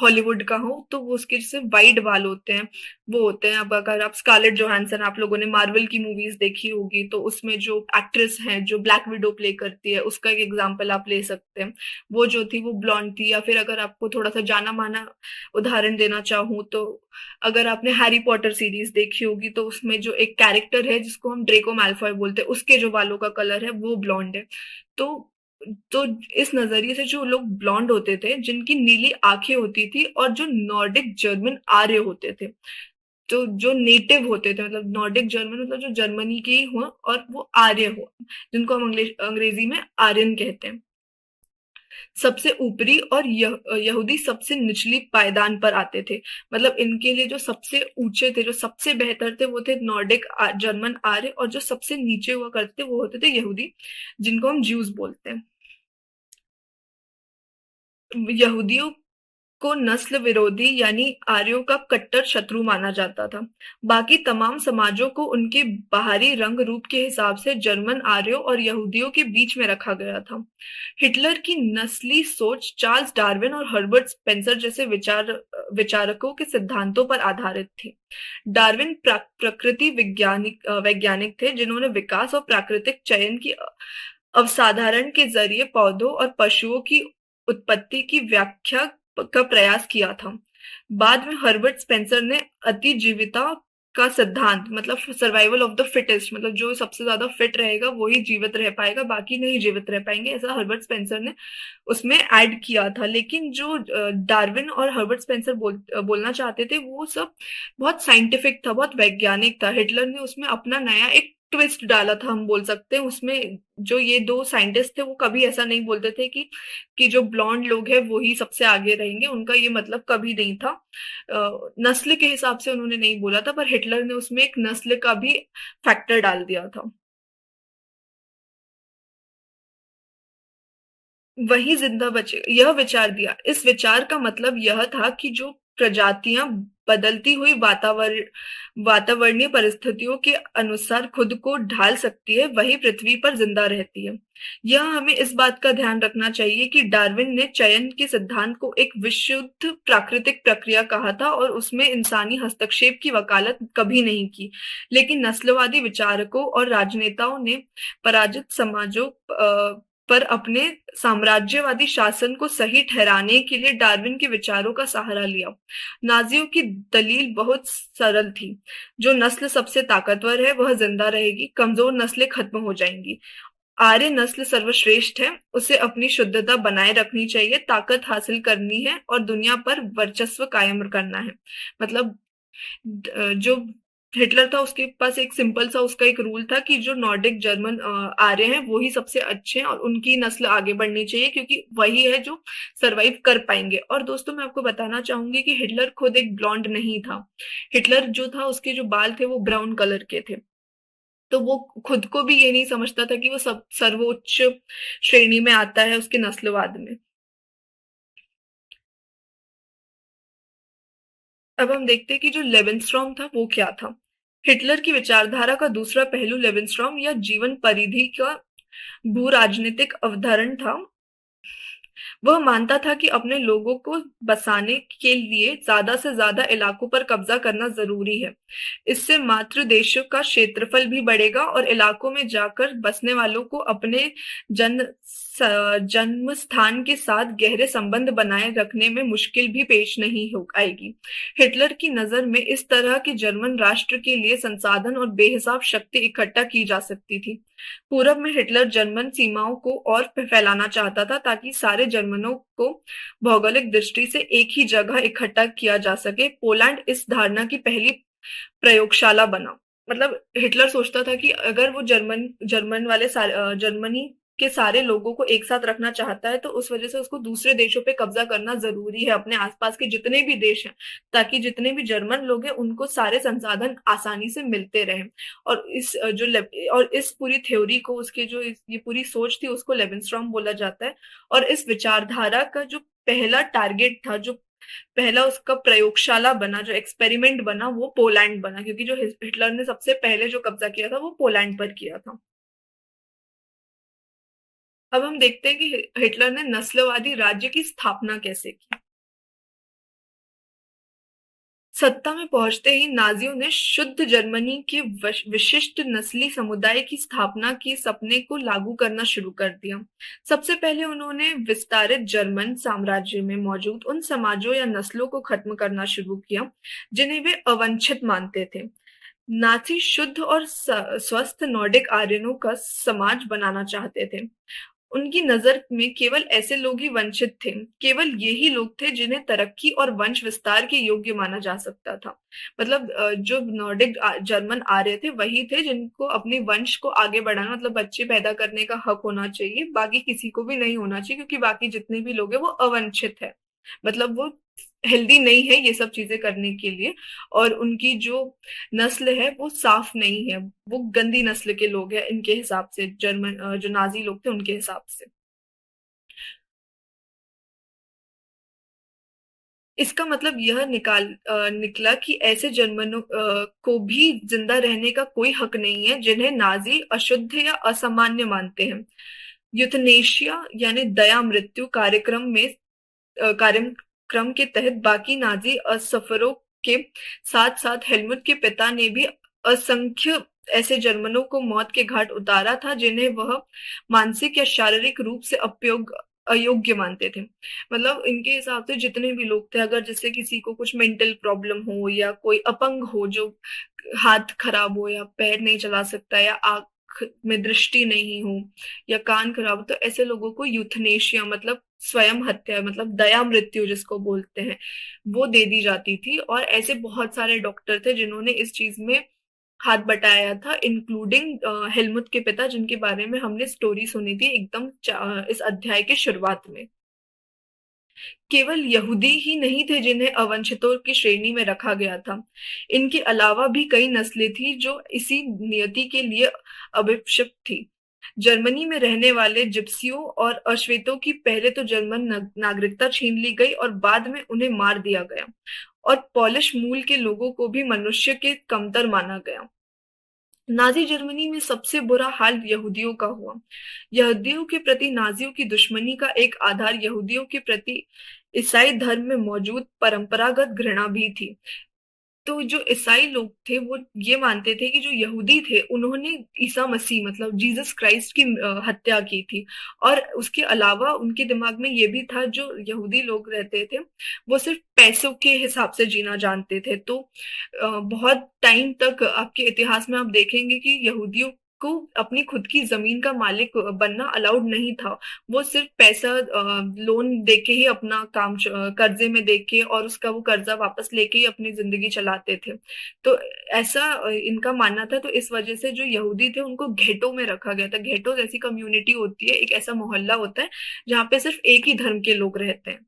हॉलीवुड का हो, तो वो उसके जैसे वाइट बाल होते हैं, वो होते हैं। अब अगर आप स्कारलेट जोहानसन, आप लोगों ने मार्वल की मूवीज देखी होगी, तो उसमें जो एक्ट्रेस है जो ब्लैक विडो प्ले करती है, उसका एक एग्जाम्पल आप ले सकते हैं। वो जो थी वो ब्लॉन्ड थी। या फिर अगर आपको थोड़ा सा जाना माना उदाहरण देना चाहूं, तो अगर आपने हैरी पॉटर सीरीज देखी होगी, तो उसमें जो एक कैरेक्टर है जिसको हम ड्रेको मैल्फॉय बोलते हैं, उसके जो बालों का कलर है वो ब्लॉन्ड है। तो तो इस नजरिए से जो लोग ब्लॉन्ड होते थे, जिनकी नीली आंखें होती थी, और जो नॉर्डिक जर्मन आर्य होते थे, तो जो नेटिव होते थे, मतलब नॉर्डिक जर्मन मतलब जो जर्मनी के ही हो और वो आर्य हो, जिनको हम अंग्रेजी में आर्यन कहते हैं, सबसे ऊपरी, और यहूदी सबसे निचली पायदान पर आते थे। मतलब इनके लिए जो सबसे ऊंचे थे, जो सबसे बेहतर थे, वो थे नॉर्डिक जर्मन आर्य, और जो सबसे नीचे हुआ करते थे वो होते थे यहूदी, जिनको हम ज्यूज बोलते हैं। यहूदियों को नस्ल विरोधी यानी आर्यों का कट्टर शत्रु माना जाता था। बाकी तमाम समाजों को उनके बाहरी रंग रूप के हिसाब से जर्मन आर्यों और यहूदियों के बीच में रखा गया था। हिटलर की नस्ली सोच चार्ल्स डार्विन और हर्बर्ट स्पेंसर जैसे विचारकों के सिद्धांतों पर आधारित थी। डार्विन प्रकृति वैज्ञानिक थे, जिन्होंने विकास और प्राकृतिक चयन की अवसाधारण के जरिए पौधों और पशुओं की उत्पत्ति की व्याख्या का प्रयास किया था। बाद में हर्बर्ट स्पेंसर ने अतिजीविता का सिद्धांत, मतलब सर्वाइवल ऑफ द फिटेस्ट, मतलब जो सबसे ज्यादा फिट रहेगा वो ही जीवित रह पाएगा, बाकी नहीं जीवित रह पाएंगे, ऐसा हर्बर्ट स्पेंसर ने उसमें ऐड किया था। लेकिन जो डार्विन और हर्बर्ट स्पेंसर बोलना चाहते थे, वो सब बहुत साइंटिफिक था, बहुत वैज्ञानिक था। हिटलर ने उसमें अपना नया एक ट्विस्ट डाला था, हम बोल सकते हैं। उसमें जो ये दो साइंटिस्ट थे, वो कभी ऐसा नहीं बोलते थे कि जो ब्लॉन्ड लोग हैं वो ही सबसे आगे रहेंगे, उनका ये मतलब कभी नहीं था। नस्ल के हिसाब से उन्होंने नहीं बोला था, पर हिटलर ने उसमें एक नस्ल का भी फैक्टर डाल दिया था। वही जिंदा बचे, यह विचार दिया। इस विचार का मतलब यह था कि जो प्रजातियां बदलती हुई वातावरणीय परिस्थितियों के अनुसार खुद को ढाल सकती है, वही पृथ्वी पर जिंदा रहती है। यह हमें इस बात का ध्यान रखना चाहिए कि डार्विन ने चयन के सिद्धांत को एक विशुद्ध प्राकृतिक प्रक्रिया कहा था और उसमें इंसानी हस्तक्षेप की वकालत कभी नहीं की। लेकिन नस्लवादी विचारकों और राजनेताओं ने पराजित समाजों पर अपने साम्राज्यवादी शासन को सही ठहराने के लिए डार्विन के विचारों का सहारा लिया। नाजियों की दलील बहुत सरल थी। जो नस्ल सबसे ताकतवर है वह जिंदा रहेगी, कमजोर नस्लें खत्म हो जाएंगी। आर्य नस्ल सर्वश्रेष्ठ है, उसे अपनी शुद्धता बनाए रखनी चाहिए, ताकत हासिल करनी है और दुनिया पर वर्चस्व कायम करना है। मतलब जो हिटलर था, उसके पास एक सिंपल सा उसका एक रूल था कि जो नॉर्डिक जर्मन आर्य हैं वो ही सबसे अच्छे हैं और उनकी नस्ल आगे बढ़नी चाहिए, क्योंकि वही है जो सरवाइव कर पाएंगे। और दोस्तों, मैं आपको बताना चाहूंगी कि हिटलर खुद एक ब्लॉन्ड नहीं था। हिटलर जो था, उसके जो बाल थे वो ब्राउन कलर के थे। तो वो खुद को भी ये नहीं समझता था कि वो सब सर्वोच्च श्रेणी में आता है उसके नस्लवाद में। अब हम देखते हैं कि जो लेविनस्ट्रॉम था वो क्या था। हिटलर की विचारधारा का दूसरा पहलू लेविनस्ट्रॉम या जीवन परिधि का भू राजनीतिक अवधारण था। वह मानता था कि अपने लोगों को बसाने के लिए ज्यादा से ज्यादा इलाकों पर कब्जा करना जरूरी है। इससे मातृ देशों का क्षेत्रफल भी बढ़ेगा और इलाकों में जाकर बसने वालों को अपने जन्म जन्म स्थान के साथ गहरे संबंध बनाए रखने में मुश्किल भी पेश नहीं हो आएगी। हिटलर की नजर में इस तरह के जर्मन राष्ट्र के लिए संसाधन और बेहिसाब शक्ति इकट्ठा की जा सकती थी। पूरब में हिटलर जर्मन सीमाओं को और फैलाना चाहता था, ताकि सारे जर्मनों को भौगोलिक दृष्टि से एक ही जगह इकट्ठा किया जा सके। पोलैंड इस धारणा की पहली प्रयोगशाला बना। मतलब हिटलर सोचता था कि अगर वो जर्मनी के सारे लोगों को एक साथ रखना चाहता है, तो उस वजह से उसको दूसरे देशों पे कब्जा करना जरूरी है, अपने आसपास के जितने भी देश हैं, ताकि जितने भी जर्मन लोग हैं उनको सारे संसाधन आसानी से मिलते रहें। और इस पूरी थ्योरी को, उसकी जो ये पूरी सोच थी, उसको लेविनस्ट्रॉम बोला जाता है। और इस विचारधारा का जो पहला टारगेट था, जो पहला उसका प्रयोगशाला बना, जो एक्सपेरिमेंट बना, वो पोलैंड बना, क्योंकि जो हिटलर ने सबसे पहले जो कब्जा किया था वो पोलैंड पर किया था। अब हम देखते हैं कि हिटलर ने नस्लवादी राज्य की स्थापना कैसे की। सत्ता में पहुंचते ही नाजियों ने शुद्ध जर्मनी के विशिष्ट नस्ली समुदाय की स्थापना के सपने को लागू करना शुरू कर दिया। सबसे पहले उन्होंने विस्तारित जर्मन साम्राज्य में मौजूद उन समाजों या नस्लों को खत्म करना शुरू किया जिन्हें वे अवांछित मानते थे। नाथी शुद्ध और स्वस्थ नॉर्डिक आर्यनों का समाज बनाना चाहते थे। उनकी नजर में केवल ऐसे लोग ही वंचित थे, केवल यही लोग थे जिन्हें तरक्की और वंश विस्तार के योग्य माना जा सकता था। मतलब जो नॉर्डिक जर्मन आर्य थे वही थे जिनको अपने वंश को आगे बढ़ाना, मतलब बच्चे पैदा करने का हक होना चाहिए, बाकी किसी को भी नहीं होना चाहिए, क्योंकि बाकी जितने भी लोग हैं वो अवंचित है, मतलब वो हेल्दी नहीं है ये सब चीजें करने के लिए। और उनकी जो नस्ल है वो साफ नहीं है, वो गंदी नस्ल के लोग हैं इनके हिसाब से, जर्मन जो नाजी लोग थे उनके हिसाब से। इसका मतलब यह निकला कि ऐसे जर्मनों को भी जिंदा रहने का कोई हक नहीं है जिन्हें नाजी अशुद्ध या असामान्य मानते हैं। यूथनेशिया यानी दया मृत्यु कार्यक्रम के तहत बाकी नाजी असफरों के साथ साथ हेलमुट के पिता ने भी असंख्य ऐसे जर्मनों को मौत के घाट उतारा था जिन्हें वह मानसिक या शारीरिक रूप से अयोग्य मानते थे। मतलब इनके हिसाब से जितने भी लोग थे, अगर जैसे किसी को कुछ मेंटल प्रॉब्लम हो या कोई अपंग हो, जो हाथ खराब हो या पैर नहीं चला सकता या आंख में दृष्टि नहीं हो या कान खराब हो, तो ऐसे लोगों को यूथनेशिया मतलब स्वयं हत्या, मतलब दया मृत्यु जिसको बोलते हैं, वो दे दी जाती थी। और ऐसे बहुत सारे डॉक्टर थे जिन्होंने इस चीज में हाथ बटाया था, इंक्लूडिंग हेलमुट के पिता, जिनके बारे में हमने स्टोरी सुनी थी एकदम इस अध्याय के शुरुआत में। केवल यहूदी ही नहीं थे जिन्हें अवंचितों की श्रेणी में रखा गया था, इनके अलावा भी कई नस्लें थी जो इसी नियति के लिए अभिशप्त थी। जर्मनी में रहने वाले जिप्सियों और अश्वेतों की पहले तो जर्मन नागरिकता छीन ली गई और बाद में उन्हें मार दिया गया, और पॉलिश मूल के लोगों को भी मनुष्य के कमतर माना गया। नाजी जर्मनी में सबसे बुरा हाल यहूदियों का हुआ। यहूदियों के प्रति नाजियों की दुश्मनी का एक आधार यहूदियों के प्रति ईसाई धर्म में मौजूद परंपरागत घृणा भी थी। तो जो ईसाई लोग थे वो ये मानते थे कि जो यहूदी थे उन्होंने ईसा मसीह मतलब जीसस क्राइस्ट की हत्या की थी। और उसके अलावा उनके दिमाग में ये भी था, जो यहूदी लोग रहते थे वो सिर्फ पैसों के हिसाब से जीना जानते थे। तो बहुत टाइम तक आपके इतिहास में आप देखेंगे कि यहूदियों को अपनी खुद की जमीन का मालिक बनना अलाउड नहीं था। वो सिर्फ पैसा लोन देके ही अपना काम कर्जे में देके और उसका वो कर्जा वापस लेके ही अपनी जिंदगी चलाते थे। तो ऐसा इनका मानना था। तो इस वजह से जो यहूदी थे उनको घेटो में रखा गया था। घेटो जैसी कम्युनिटी होती है, एक ऐसा मोहल्ला होता है जहाँ पे सिर्फ एक ही धर्म के लोग रहते हैं।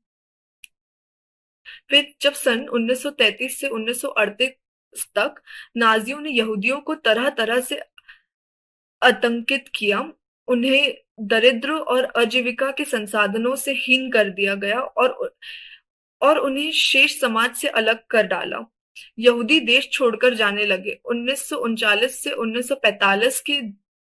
फिर जब सन 1933 से 1938 तक नाजियों ने यहूदियों को तरह तरह से आतंकित किया, उन्हें दरिद्र और आजीविका के संसाधनों से हीन कर दिया गया और उन्हें शेष समाज से अलग कर डाला। यहूदी देश छोड़कर जाने लगे। 1939 से 1945 के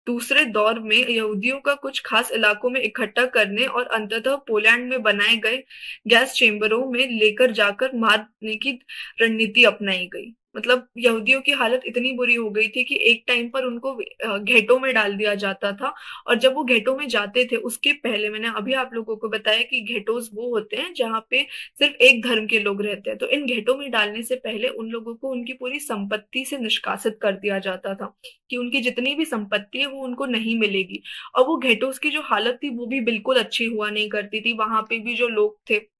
दूसरे दौर में यहूदियों का कुछ खास इलाकों में इकट्ठा करने और अंततः पोलैंड में बनाए गए गैस चेम्बरों में लेकर जाकर मारने की रणनीति अपनाई गई। मतलब यहूदियों की हालत इतनी बुरी हो गई थी कि एक टाइम पर उनको घेटों में डाल दिया जाता था। और जब वो घेटों में जाते थे उसके पहले मैंने अभी आप लोगों को बताया कि घेटोस वो होते हैं जहाँ पे सिर्फ एक धर्म के लोग रहते हैं। तो इन घेटों में डालने से पहले उन लोगों को उनकी पूरी संपत्ति से निष्कासित कर दिया जाता था कि उनकी जितनी भी संपत्ति है वो उनको नहीं मिलेगी। और वो घेटोस की जो हालत थी वो भी बिल्कुल अच्छी हुआ नहीं करती थी। वहां पे भी जो लोग थे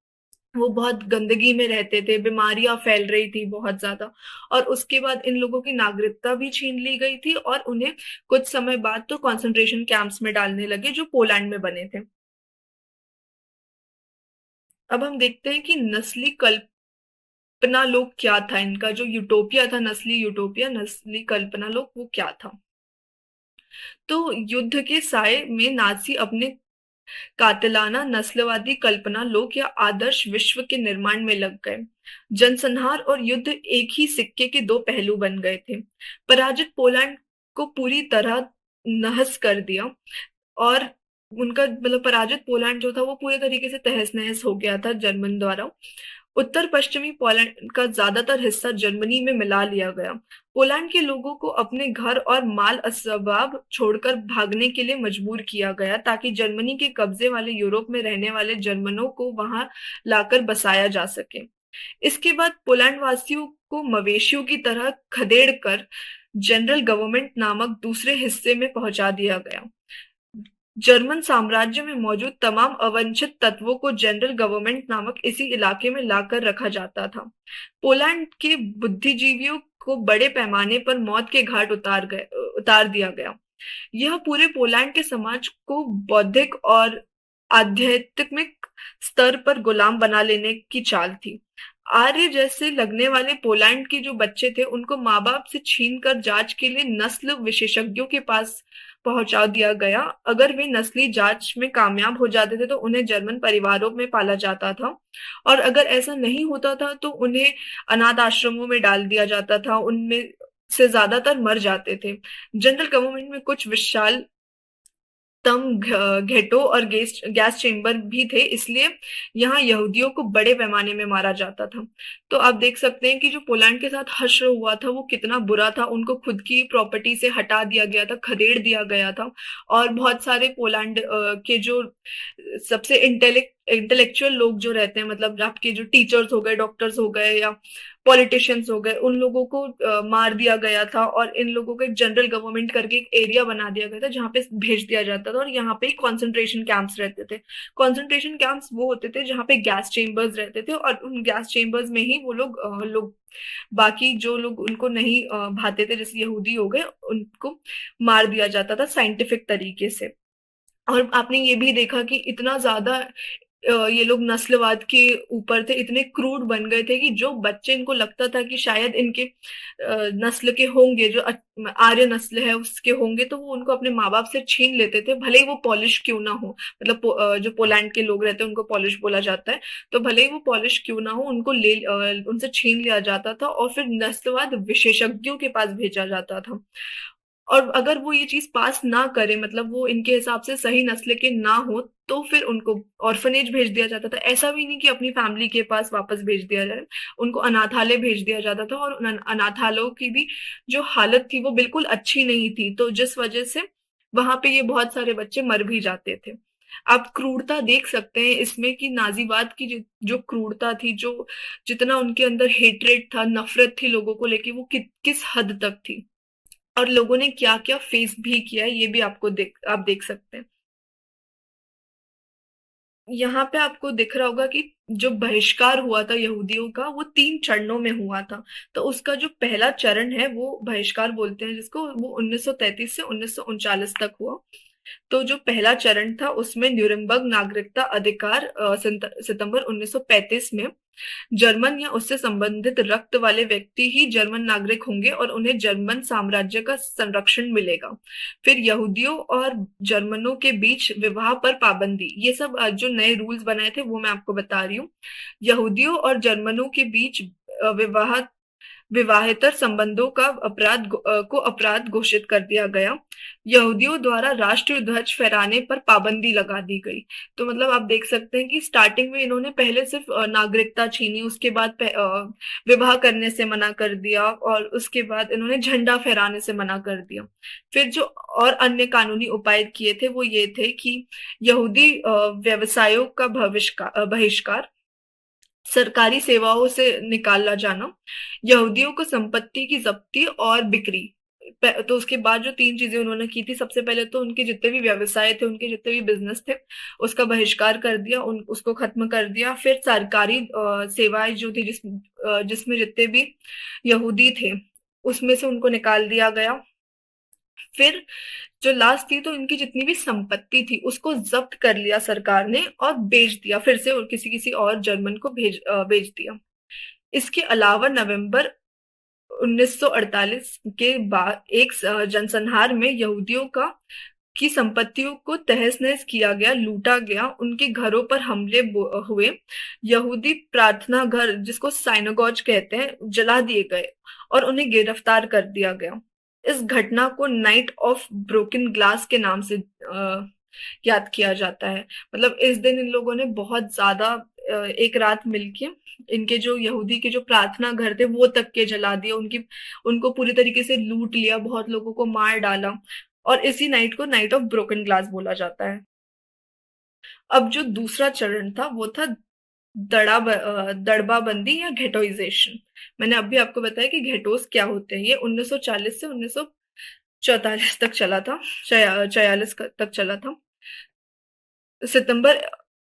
वो बहुत गंदगी में रहते थे, बीमारियां फैल रही थी बहुत ज्यादा। और उसके बाद इन लोगों की नागरिकता भी छीन ली गई थी और उन्हें कुछ समय बाद तो कॉन्सेंट्रेशन कैंप्स में डालने लगे जो पोलैंड में बने थे। अब हम देखते हैं कि नस्ली कल्पना लोग क्या था, इनका जो यूटोपिया था, नस्ली यूटोपिया, नस्ली कल्पना लोग, वो क्या था। तो युद्ध के साय में नाजी अपने कातिलाना नस्लवादी कल्पना लोक या आदर्श विश्व के निर्माण में लग गए। जनसंहार और युद्ध एक ही सिक्के के दो पहलू बन गए थे। पराजित पोलैंड को पूरी तरह नहस कर दिया और उनका मतलब पराजित पोलैंड जो था वो पूरे तरीके से तहस नहस हो गया था जर्मन द्वारा। उत्तर पश्चिमी पोलैंड का ज्यादातर हिस्सा जर्मनी में मिला लिया गया। पोलैंड के लोगों को अपने घर और माल असबाब छोड़कर भागने के लिए मजबूर किया गया ताकि जर्मनी के कब्जे वाले यूरोप में रहने वाले जर्मनों को वहां लाकर बसाया जा सके। इसके बाद पोलैंड वासियों को मवेशियों की तरह खदेड़ कर जनरल गवर्नमेंट नामक दूसरे हिस्से में पहुंचा दिया गया। जर्मन साम्राज्य में मौजूद तमाम अवांछित तत्वों को जनरल गवर्नमेंट नामक इसी इलाके में लाकर रखा जाता था। पोलैंड के बुद्धिजीवियों को बड़े पैमाने पर मौत के घाट उतार दिया गया। यह पूरे पोलैंड के समाज को बौद्धिक और आध्यात्मिक स्तर पर गुलाम बना लेने की चाल थी। आर्य जैसे लगने वाले पोलैंड के जो बच्चे थे उनको माँ बाप से छीन कर जांच के लिए नस्ल विशेषज्ञों के पास पहुंचा दिया गया। अगर वे नस्ली जांच में कामयाब हो जाते थे तो उन्हें जर्मन परिवारों में पाला जाता था, और अगर ऐसा नहीं होता था तो उन्हें अनाथ आश्रमों में डाल दिया जाता था। उनमें से ज्यादातर मर जाते थे। जनरल गवर्नमेंट में कुछ विशाल तम घेटो और गैस गैस चेम्बर भी थे, इसलिए यहाँ यहूदियों को बड़े पैमाने में मारा जाता था। तो आप देख सकते हैं कि जो पोलैंड के साथ हश्र हुआ था वो कितना बुरा था। उनको खुद की प्रॉपर्टी से हटा दिया गया था, खदेड़ दिया गया था। और बहुत सारे पोलैंड के जो सबसे इंटेलेक्चुअल लोग जो रहते हैं, मतलब आपके जो टीचर्स हो गए, डॉक्टर्स हो गए या पॉलिटिशियंस हो गए, उन लोगों को मार दिया गया था। और इन लोगों को एक जनरल गवर्नमेंट करके एक एरिया बना दिया गया था जहाँ पे भेज दिया जाता था, और यहाँ पे कॉन्सेंट्रेशन कैंप्स रहते थे। कॉन्सेंट्रेशन कैंप्स वो होते थे जहाँ पे गैस चेम्बर्स रहते थे, और उन गैस चेम्बर्स में ही वो लोग बाकी जो लोग उनको नहीं भाते थे, जैसे यहूदी हो गए, उनको मार दिया जाता था साइंटिफिक तरीके से। और आपने ये भी देखा कि इतना ज्यादा ये लोग नस्लवाद के ऊपर थे, इतने क्रूड बन गए थे कि जो बच्चे, इनको लगता था कि शायद इनके नस्ल के होंगे, जो आर्य नस्ल है उसके होंगे, तो वो उनको अपने माँ बाप से छीन लेते थे, भले ही वो पॉलिश क्यों ना हो। मतलब जो पोलैंड के लोग रहते हैं उनको पॉलिश बोला जाता है, तो भले ही वो पॉलिश क्यों ना हो, उनको उनसे छीन लिया जाता था और फिर नस्लवाद विशेषज्ञों के पास भेजा जाता था। और अगर वो ये चीज पास ना करे, मतलब वो इनके हिसाब से सही नस्ल के ना हो, तो फिर उनको ऑर्फनेज भेज दिया जाता था। ऐसा भी नहीं कि अपनी फैमिली के पास वापस भेज दिया जाए, उनको अनाथालय भेज दिया जाता था। और उन अनाथालयों की भी जो हालत थी वो बिल्कुल अच्छी नहीं थी, तो जिस वजह से वहां पे ये बहुत सारे बच्चे मर भी जाते थे। आप क्रूरता देख सकते हैं इसमें कि नाजीवाद की जो क्रूरता थी, जो जितना उनके अंदर हेट्रेट था, नफरत थी लोगों को लेके, वो किस हद तक थी, और लोगों ने क्या क्या फेस भी किया है, ये भी आप देख सकते हैं। यहाँ पे आपको दिख रहा होगा कि जो बहिष्कार हुआ था यहूदियों का, वो 3 चरणों में हुआ था। तो उसका जो पहला चरण है वो बहिष्कार बोलते हैं जिसको, वो 1933 से 1939 तक हुआ। तो जो पहला चरण था उसमें न्यूरमबर्ग नागरिकता अधिकार सितंबर 1935 में जर्मन या उससे संबंधित रक्त वाले व्यक्ति ही जर्मन नागरिक होंगे और उन्हें जर्मन साम्राज्य का संरक्षण मिलेगा। फिर यहूदियों और जर्मनों के बीच विवाह पर पाबंदी, ये सब जो नए रूल्स बनाए थे वो मैं आपको बता रही हूँ। यहूदियों और जर्मनों के बीच विवाह विवाहेतर संबंधों का को अपराध घोषित कर दिया गया। यहूदियों द्वारा राष्ट्रीय ध्वज फहराने पर पाबंदी लगा दी गई। तो मतलब आप देख सकते हैं कि स्टार्टिंग में इन्होंने पहले सिर्फ नागरिकता छीनी, उसके बाद विवाह करने से मना कर दिया, और उसके बाद इन्होंने झंडा फहराने से मना कर दिया। फिर जो और अन्य कानूनी उपाय किए थे वो ये थे कि यहूदी व्यवसायों का बहिष्कार, सरकारी सेवाओं से निकाला जाना, यहूदियों को संपत्ति की जब्ती और बिक्री। तो उसके बाद जो 3 चीजें उन्होंने की थी, सबसे पहले तो उनके जितने भी व्यवसाय थे, उनके जितने भी बिजनेस थे, उसका बहिष्कार कर दिया, उसको खत्म कर दिया। फिर सरकारी सेवाएं जो थी, जिसमें जितने भी यहूदी थे उसमें से उनको निकाल दिया गया। फिर जो लास्ट थी, तो इनकी जितनी भी संपत्ति थी उसको जब्त कर लिया सरकार ने और बेच दिया फिर से, और किसी किसी और जर्मन को बेच दिया। इसके अलावा नवंबर 1948 के बाद एक जनसंहार में यहूदियों की संपत्तियों को तहस नहस किया गया, लूटा गया, उनके घरों पर हमले हुए। यहूदी प्रार्थना घर, जिसको साइनागोज कहते हैं, जला दिए गए और उन्हें गिरफ्तार कर दिया गया। इस घटना को नाइट ऑफ ब्रोकन ग्लास के नाम से याद किया जाता है। मतलब इस दिन इन लोगों ने बहुत ज्यादा एक रात मिलके इनके जो यहूदी के जो प्रार्थना घर थे वो तक के जला दिए, उनको पूरी तरीके से लूट लिया, बहुत लोगों को मार डाला, और इसी नाइट को नाइट ऑफ ब्रोकन ग्लास बोला जाता है। अब जो दूसरा चरण था वो था दड़बाबंदी या घेटोइजेशन। मैंने अभी आपको बताया कि घेटोस क्या होते हैं। ये 1940 से 1944 तक चला था, 46 तक चला था। सितंबर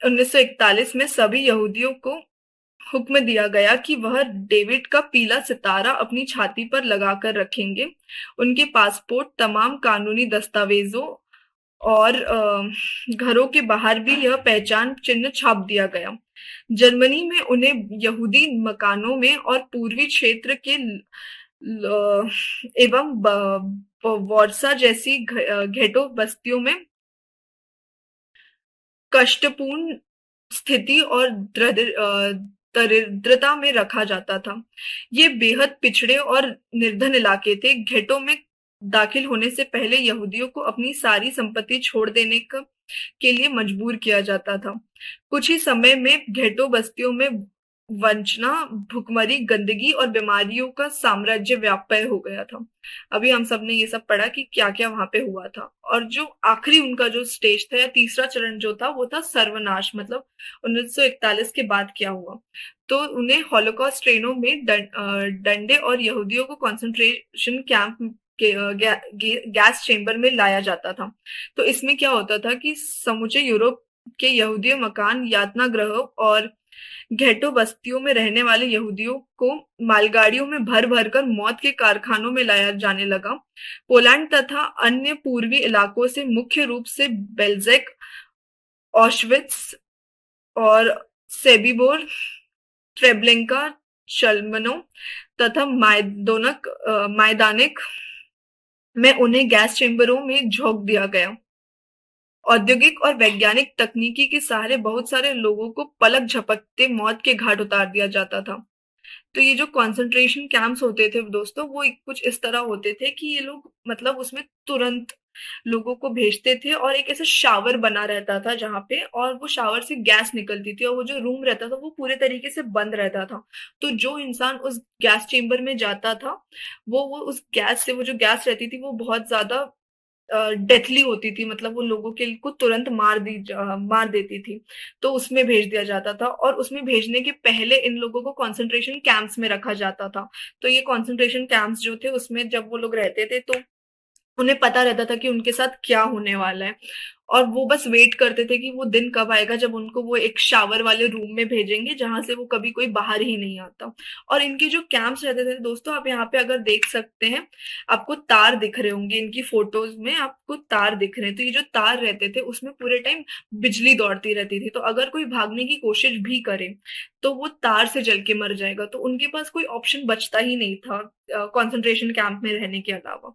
1941 में सभी यहूदियों को हुक्म दिया गया कि वह डेविड का पीला सितारा अपनी छाती पर लगाकर रखेंगे। उनके पासपोर्ट, तमाम कानूनी दस्तावेजों और घरों के बाहर भी यह पहचान चिन्ह छाप दिया गया। जर्मनी में उन्हें यहूदी मकानों में और पूर्वी क्षेत्र के एवं वॉर्सा जैसी घेटो बस्तियों में कष्टपूर्ण स्थिति और दरिद्रता में रखा जाता था। ये बेहद पिछड़े और निर्धन इलाके थे। घेटो में दाखिल होने से पहले यहूदियों को अपनी सारी संपत्ति छोड़ देने के लिए मजबूर किया जाता था। कुछ ही समय में घेटो बस्तियों में वंचना, भुखमरी, गंदगी और बीमारियों का साम्राज्य व्याप्य हो गया था। अभी हम सब ने ये सब पढ़ा कि क्या-क्या वहां पे हुआ था। और जो आखिरी उनका जो स्टेज था या तीसरा चरण जो था वो था सर्वनाश, मतलब 1941 के बाद क्या हुआ। तो उन्हें हॉलोकॉस्ट ट्रेनों में डंडे और यहूदियों को कंसंट्रेशन कैंप के गैस चेंबर में लाया जाता था। तो इसमें क्या होता था कि समूचे यूरोप के यहूदी मकान, यातना गृह और घेटो बस्तियों में रहने वाले यहूदियों को मालगाड़ियों में भर भर कर मौत के कारखानों में लाया जाने लगा। पोलैंड तथा अन्य पूर्वी इलाकों से, मुख्य रूप से बेल्जेक, ऑशविट्स और सेबिबोर, ट्रेब्लिंका, चल्मनो तथा मायदानिक में उन्हें गैस चेंबरों में झोंक दिया गया। औद्योगिक और वैज्ञानिक तकनीकी के सहारे बहुत सारे लोगों को पलक झपकते मौत के घाट उतार दिया जाता था। तो ये जो कंसंट्रेशन कैंप्स होते थे दोस्तों, वो कुछ इस तरह होते थे कि ये लोग मतलब उसमें तुरंत लोगों को भेजते थे और एक ऐसा शावर बना रहता था जहाँ पे, और वो शावर से गैस निकलती थी और वो जो रूम रहता था वो पूरे तरीके से बंद रहता था। तो जो इंसान उस गैस चेंबर में जाता था वो उस गैस से, वो जो गैस रहती थी वो बहुत ज्यादा डेथली होती थी, मतलब वो लोगों के को तुरंत मार देती थी। तो उसमें भेज दिया जाता था और उसमें भेजने के पहले इन लोगों को कंसंट्रेशन कैंप्स में रखा जाता था। तो ये कंसंट्रेशन कैंप्स जो थे उसमें जब वो लोग रहते थे तो उन्हें पता रहता था कि उनके साथ क्या होने वाला है, और वो बस वेट करते थे कि वो दिन कब आएगा जब उनको वो एक शावर वाले रूम में भेजेंगे जहां से वो कभी कोई बाहर ही नहीं आता। और इनके जो कैंप्स रहते थे दोस्तों, आप यहाँ पे अगर देख सकते हैं, आपको तार दिख रहे होंगे, इनकी फोटोज में आपको तार दिख रहे हैं। तो ये जो तार रहते थे उसमें पूरे टाइम बिजली दौड़ती रहती थी, तो अगर कोई भागने की कोशिश भी करे तो वो तार से जल के मर जाएगा। तो उनके पास कोई ऑप्शन बचता ही नहीं था कंसंट्रेशन कैंप में रहने के अलावा।